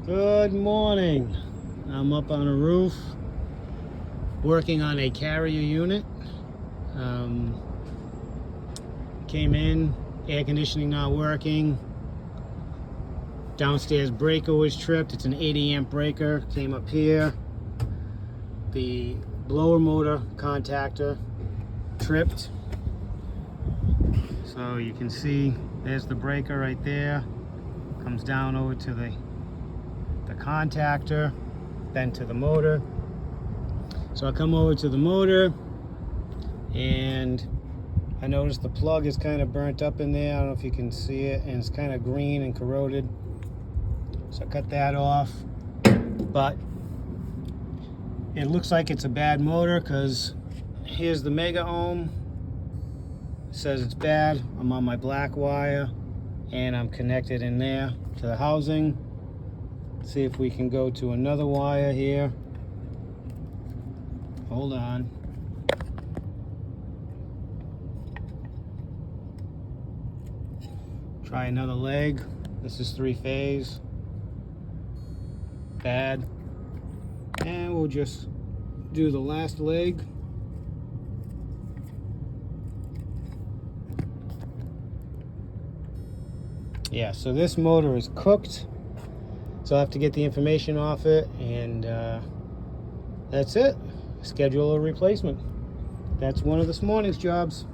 Good morning. I'm up on a roof working on a carrier unit. Came in, air conditioning not working. Downstairs breaker was tripped. It's an 80 amp breaker. Came up here. The blower motor contactor tripped. So you can see there's the breaker right there. Comes down over to the contactor, then to the motor. So I come over to the motor and I noticed the plug is kind of burnt up in there. I don't know if you can see it, and it's kind of green and corroded. So I cut that off, but it looks like it's a bad motor because here's the mega ohm. It says it's bad. I'm on my black wire and I'm connected in there to the housing. See if we can go to another wire here. Hold on. Try another leg. This is 3-phase. Bad. And we'll just do the last leg. Yeah, so this motor is cooked. So I have to get the information off it, and that's it. Schedule a replacement. That's one of this morning's jobs.